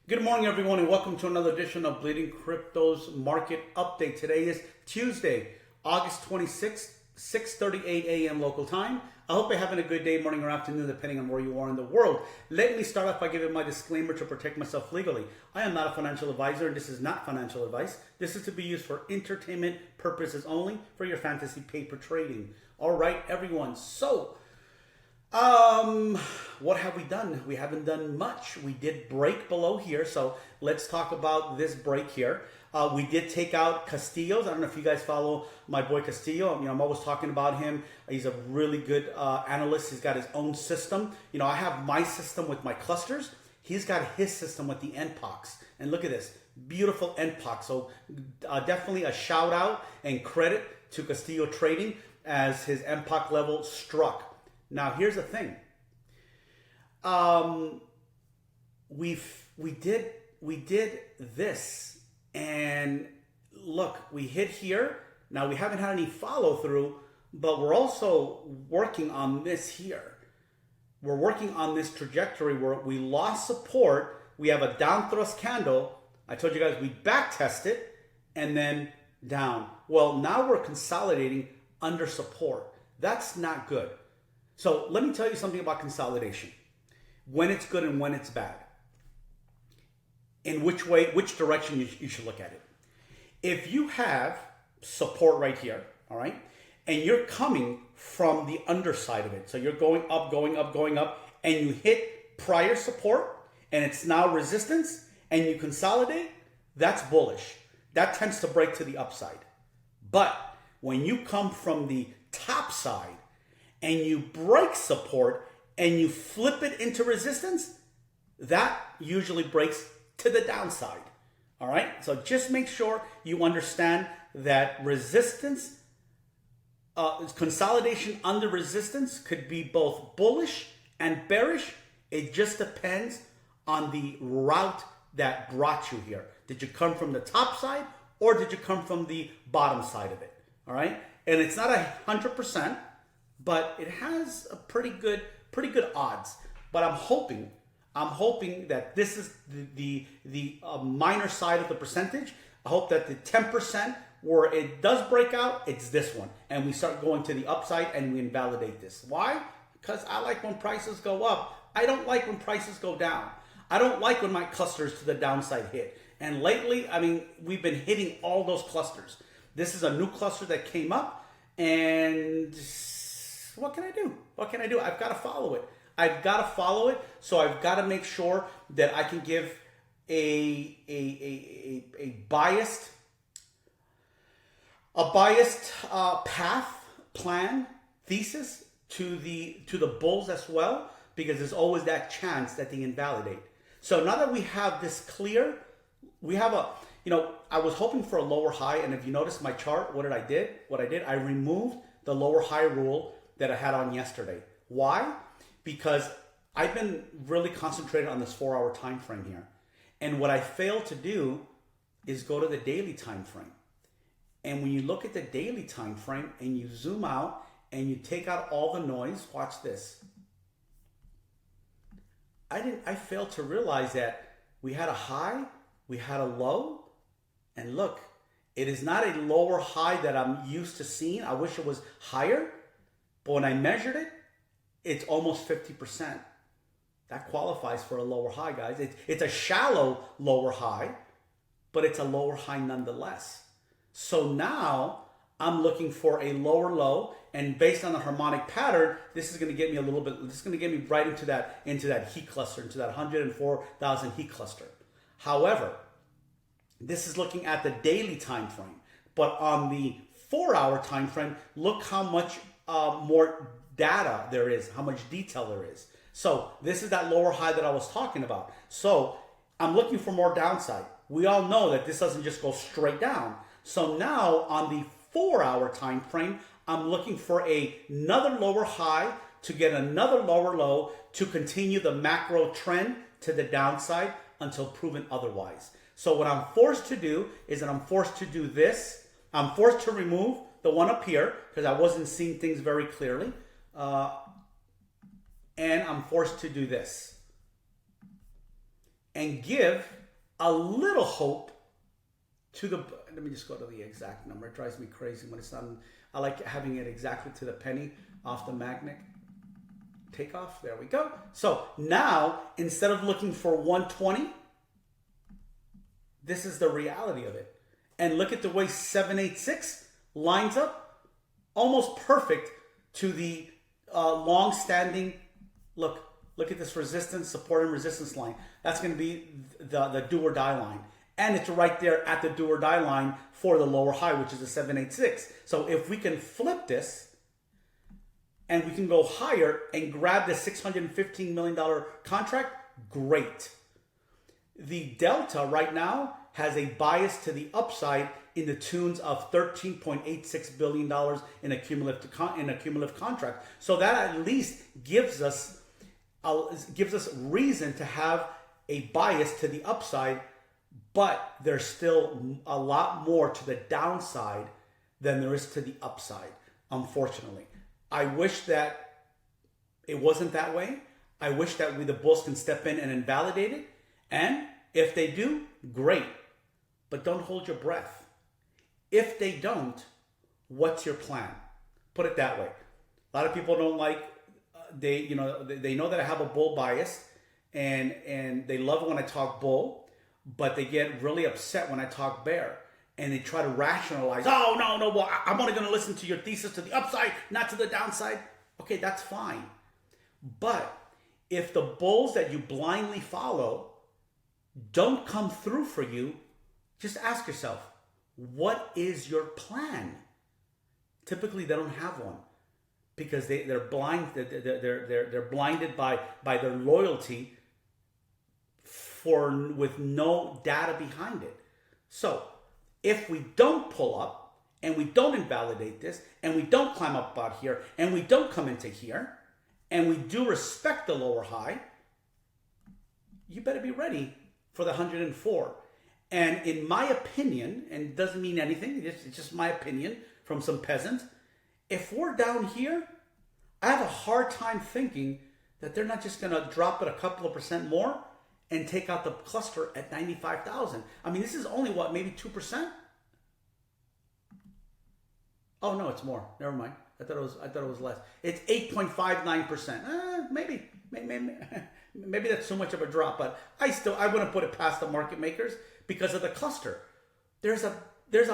Good morning, everyone, and welcome to another edition of Bleeding Crypto's Market Update. Today is Tuesday, August 26th, 6:38 a.m. local time. I hope you're having a good day, morning, or afternoon, depending on where you are in the world. Let me start off by giving my disclaimer to protect myself legally. I am not a financial advisor, and this is not financial advice. This is to be used for entertainment purposes only, for your fantasy paper trading. All right, everyone. So, what have we done? We haven't done much. We did break below here, so let's talk about this break here. We did take out Castillo's. I don't know if you guys follow my boy Castillo. I'm always talking about him. He's a really good analyst. He's got his own system. I have my system with my clusters. He's got his system with the NPOCs. And look at this, beautiful NPOC. So definitely a shout out and credit to Castillo Trading as his NPOC level struck. Now here's the thing. We did this, and look, we hit here. Now we haven't had any follow through, but we're also working on this here. We're working on this trajectory where we lost support. We have a down thrust candle. I told you guys we back test it and then down. Well, now we're consolidating under support. That's not good. So let me tell you something about consolidation. When it's good and when it's bad. In which direction you should look at it. If you have support right here, all right, and you're coming from the underside of it, so you're going up, going up, going up, and you hit prior support, and it's now resistance, and you consolidate, that's bullish. That tends to break to the upside. But when you come from the top side, and you break support and you flip it into resistance, that usually breaks to the downside. All right? So just make sure you understand that resistance, consolidation under resistance could be both bullish and bearish. It just depends on the route that brought you here. Did you come from the top side or did you come from the bottom side of it? All right? And it's not 100%. But it has a pretty good odds. But I'm hoping that this is the minor side of the percentage. I hope that the 10% where it does break out, it's this one, and we start going to the upside and we invalidate this. Why? Because I like when prices go up. I don't like when prices go down. I don't like when my clusters to the downside hit. And lately, we've been hitting all those clusters. This is a new cluster that came up, and what can I do? I've got to follow it. So I've got to make sure that I can give a biased path, plan, thesis to the bulls as well, because there's always that chance that they invalidate. So now that we have this clear, we have I was hoping for a lower high, and if you notice my chart, what I did, I removed the lower high rule that I had on yesterday. Why? Because I've been really concentrated on this 4-hour time frame here. And what I failed to do is go to the daily time frame. And when you look at the daily time frame and you zoom out and you take out all the noise, watch this. I failed to realize that we had a high, we had a low, and look, it is not a lower high that I'm used to seeing. I wish it was higher. But when I measured it, it's almost 50%. That qualifies for a lower high, guys. It's a shallow lower high, but it's a lower high nonetheless. So now I'm looking for a lower low, and based on the harmonic pattern, this is going to get me this is going to get me right into that heat cluster, into that 104,000 heat cluster. However, this is looking at the daily time frame. But on the 4-hour time frame, look how much more data there is, how much detail there is. So this is that lower high that I was talking about. So I'm looking for more downside. We all know that this doesn't just go straight down. So now on the 4-hour time frame, I'm looking for another lower high to get another lower low to continue the macro trend to the downside until proven otherwise. So what I'm forced to do is that I'm forced to do this. I'm forced to remove the one up here because I wasn't seeing things very clearly. And I'm forced to do this. and give a little hope to the, let me just go to the exact number. It drives me crazy when it's not, I like having it exactly to the penny off the magnet takeoff. There we go. So now, instead of looking for 120, this is the reality of it. And look at the way 786 lines up, almost perfect to the long-standing, look at this resistance, support and resistance line. That's going to be the do or die line. And it's right there at the do or die line for the lower high, which is the 786. So if we can flip this and we can go higher and grab the $615 million contract, great. The delta right now has a bias to the upside in the tunes of $13.86 billion in a cumulative contract. So that at least gives us reason to have a bias to the upside, but there's still a lot more to the downside than there is to the upside, unfortunately. I wish that it wasn't that way. I wish that the bulls can step in and invalidate it. And if they do, great. But don't hold your breath. If they don't, what's your plan? Put it that way. A lot of people don't like, they know that I have a bull bias, and they love it when I talk bull, but they get really upset when I talk bear. And they try to rationalize, oh, no, well, I'm only going to listen to your thesis to the upside, not to the downside. Okay, that's fine. But if the bulls that you blindly follow don't come through for you, just ask yourself, what is your plan? Typically, they don't have one because they're blind. They're blinded by their loyalty with no data behind it. So if we don't pull up and we don't invalidate this and we don't climb up out here and we don't come into here and we do respect the lower high, you better be ready for the 104. And in my opinion, and it doesn't mean anything, it's just my opinion from some peasants, if we're down here, I have a hard time thinking that they're not just going to drop it a couple of percent more and take out the cluster at 95,000. I mean, this is only what, maybe 2%? Oh no, it's more. Never mind. I thought it was less. It's 8.59%. Maybe that's too much of a drop, but I wouldn't put it past the market makers because of the cluster. There's a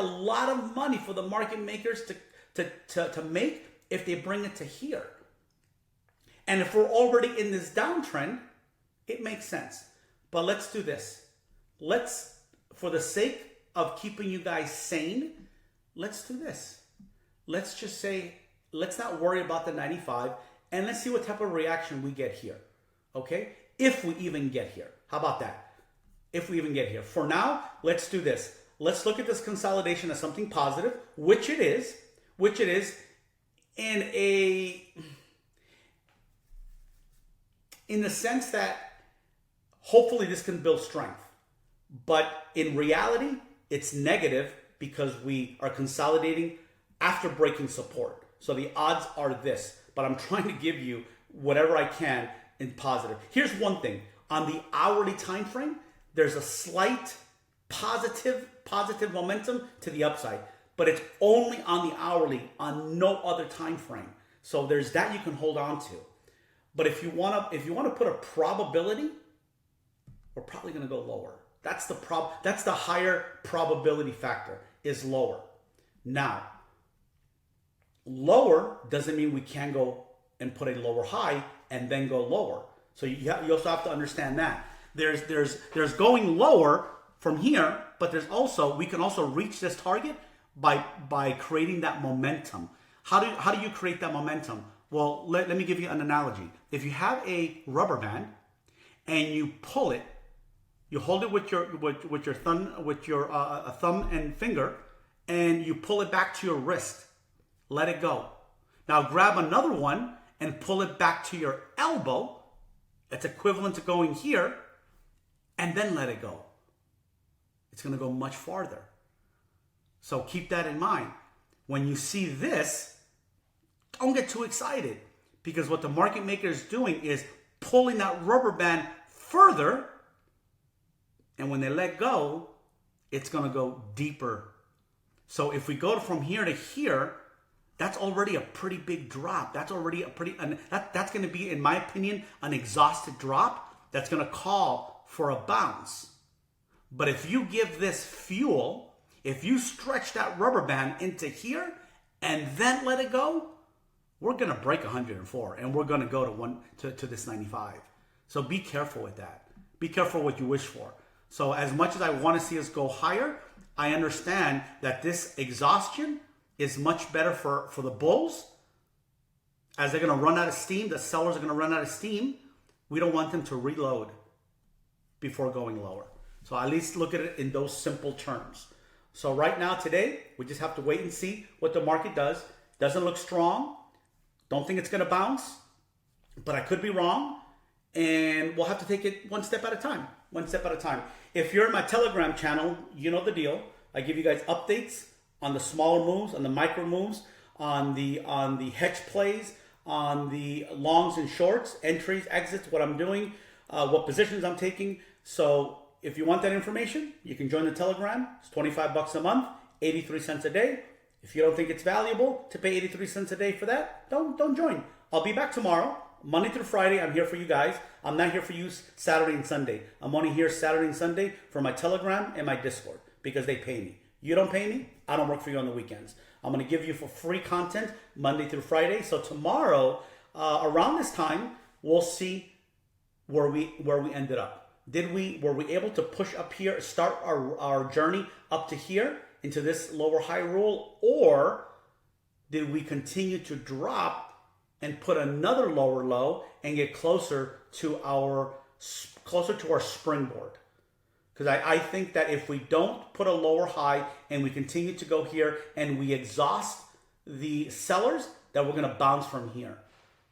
lot of money for the market makers to make if they bring it to here. And if we're already in this downtrend, it makes sense. But let's do this. For the sake of keeping you guys sane, let's do this. Let's just say, let's not worry about the 95 and let's see what type of reaction we get here. Okay? If we even get here. How about that? If we even get here. For now, let's do this. Let's look at this consolidation as something positive, which it is in the sense that hopefully this can build strength. But in reality, it's negative because we are consolidating after breaking support. So the odds are this, but I'm trying to give you whatever I can in positive. Here's one thing. On the hourly time frame, there's a slight positive momentum to the upside, but it's only on the hourly, on no other time frame. So there's that you can hold on to. But if you want to put a probability, we're probably going to go lower. That's the higher probability factor is lower. Now, lower doesn't mean we can go and put a lower high and then go lower. So you also have to understand that. There's going lower from here, but we can also reach this target by creating that momentum. How do you create that momentum? Well, let me give you an analogy. If you have a rubber band and you pull it, you hold it with your thumb and finger, and you pull it back to your wrist. Let it go. Now grab another one and pull it back to your elbow. It's equivalent to going here, and then let it go. It's going to go much farther. So keep that in mind. When you see this, don't get too excited, because what the market maker is doing is pulling that rubber band further And when they let go, it's going to go deeper. So if we go from here to here, that's already a pretty big drop. That's already a pretty, that's going to be, in my opinion, an exhausted drop that's going to call for a bounce. But if you give this fuel, if you stretch that rubber band into here and then let it go, we're going to break 104 and we're going to go to this 95. So be careful with that. Be careful what you wish for. So as much as I want to see us go higher, I understand that this exhaustion is much better for the bulls. As they're going to run out of steam, the sellers are going to run out of steam. We don't want them to reload before going lower. So at least look at it in those simple terms. So right now, today, we just have to wait and see what the market does. Doesn't look strong. Don't think it's going to bounce, but I could be wrong. And we'll have to take it one step at a time. One step at a time. If you're in my Telegram channel, you know the deal. I give you guys updates on the smaller moves, on the micro moves, on the hedge plays, on the longs and shorts, entries, exits, what I'm doing, what positions I'm taking. So if you want that information, you can join the Telegram. It's $25 a month, 83 cents a day. If you don't think it's valuable to pay 83 cents a day for that, don't join. I'll be back tomorrow. Monday through Friday, I'm here for you guys. I'm not here for you Saturday and Sunday. I'm only here Saturday and Sunday for my Telegram and my Discord because they pay me. You don't pay me, I don't work for you on the weekends. I'm going to give you for free content Monday through Friday. So tomorrow, around this time, we'll see where we ended up. Were we able to push up here, start our journey up to here into this lower high rule, or did we continue to drop and put another lower low and get closer to our springboard? Because I think that if we don't put a lower high and we continue to go here and we exhaust the sellers, that we're going to bounce from here.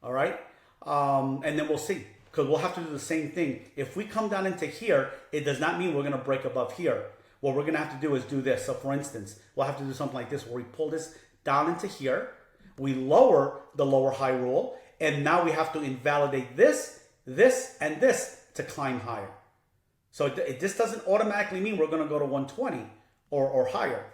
All right? And then we'll see. Because we'll have to do the same thing. If we come down into here, it does not mean we're going to break above here. What we're going to have to do is do this. So for instance, we'll have to do something like this where we pull this down into here. We lower the lower high rule. And now we have to invalidate this, and this to climb higher. So this doesn't automatically mean we're going to go to 120 or higher.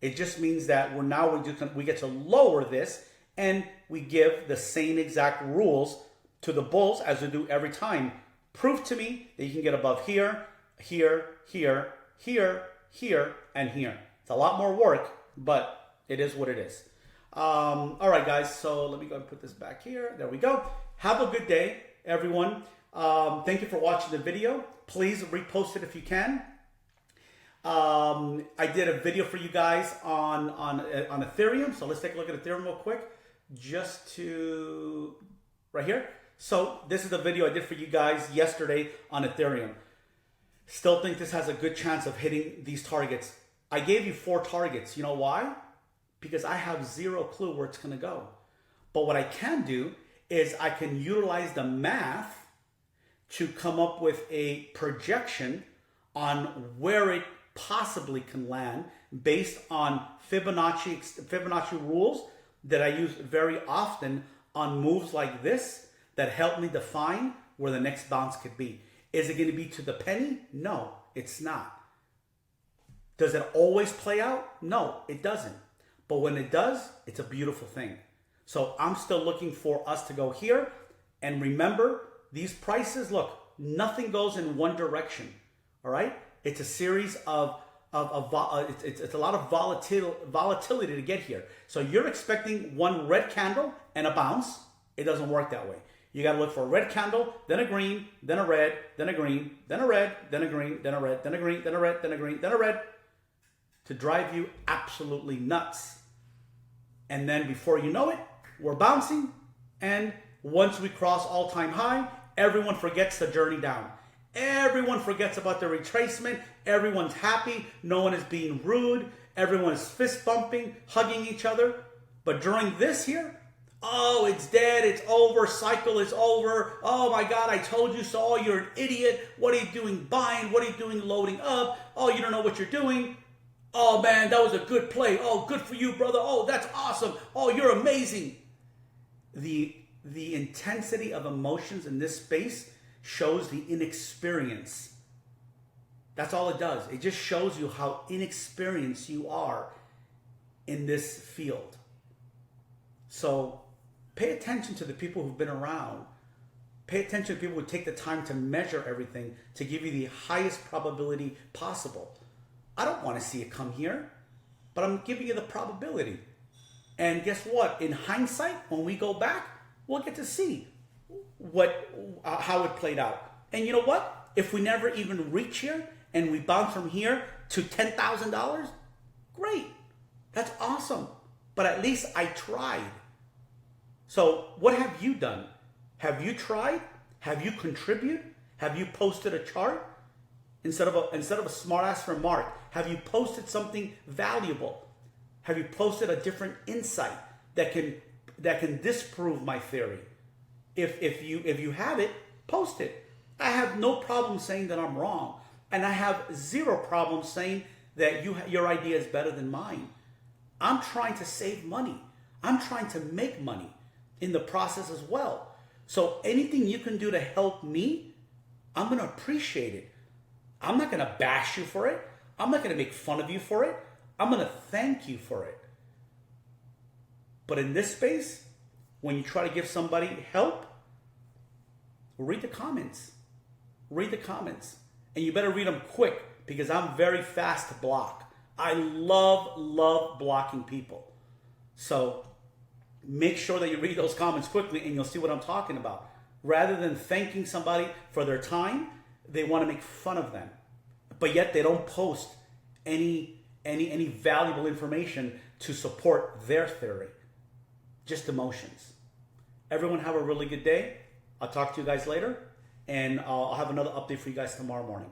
It just means that we get to lower this and we give the same exact rules to the bulls as we do every time. Prove to me that you can get above here, here, here, here, here, and here. It's a lot more work, but it is what it is. All right, guys. So let me go and put this back here. There we go. Have a good day, everyone. Thank you for watching the video. Please repost it if you can. I did a video for you guys on Ethereum. So let's take a look at Ethereum real quick. Just to right here. So this is the video I did for you guys yesterday on Ethereum. Still think this has a good chance of hitting these targets. I gave you 4 targets. You know why? Because I have zero clue where it's going to go. But what I can do is I can utilize the math to come up with a projection on where it possibly can land based on Fibonacci rules that I use very often on moves like this that help me define where the next bounce could be. Is it going to be to the penny? No, it's not. Does it always play out? No, it doesn't. But when it does, it's a beautiful thing. So I'm still looking for us to go here. And remember, these prices, look, nothing goes in one direction. All right? It's a series of it's a lot of volatility to get here. So you're expecting one red candle and a bounce. It doesn't work that way. You got to look for a red candle, then a green, then a red, then a green, then a red, then a green, then a red, then a green, then a red, then a green, then a red, to drive you absolutely nuts. And then before you know it, we're bouncing. And once we cross all-time high, everyone forgets the journey down. Everyone forgets about the retracement. Everyone's happy. No one is being rude. Everyone is fist bumping, hugging each other. But during this here, oh, it's dead. It's over. Cycle is over. Oh my God, I told you so. Oh, you're an idiot. What are you doing buying? What are you doing loading up? Oh, you don't know what you're doing. Oh man, that was a good play. Oh, good for you, brother. Oh, that's awesome. Oh, you're amazing. The intensity of emotions in this space shows the inexperience That's all it does. It just shows you how inexperienced you are in this field. So pay attention to the people who've been around. Pay attention to people who take the time to measure everything to give you the highest probability possible. I don't want to see it come here, but I'm giving you the probability. And guess what? In hindsight, when we go back, we'll get to see how it played out. And you know what? If we never even reach here and we bounce from here to $10,000, great. That's awesome. But at least I tried. So what have you done? Have you tried? Have you contributed? Have you posted a chart? Instead of a smart ass remark, have you posted something valuable? Have you posted a different insight that can disprove my theory? If you have it, post it. I have no problem saying that I'm wrong, and I have zero problem saying that your idea is better than mine. I'm trying to save money. I'm trying to make money in the process as well. So anything you can do to help me, I'm going to appreciate it. I'm not going to bash you for it. I'm not going to make fun of you for it. I'm going to thank you for it. But in this space, when you try to give somebody help, read the comments. Read the comments. And you better read them quick because I'm very fast to block. I love blocking people. So make sure that you read those comments quickly and you'll see what I'm talking about. Rather than thanking somebody for their time, they want to make fun of them. But yet they don't post any valuable information to support their theory. Just emotions. Everyone have a really good day. I'll talk to you guys later. And I'll have another update for you guys tomorrow morning.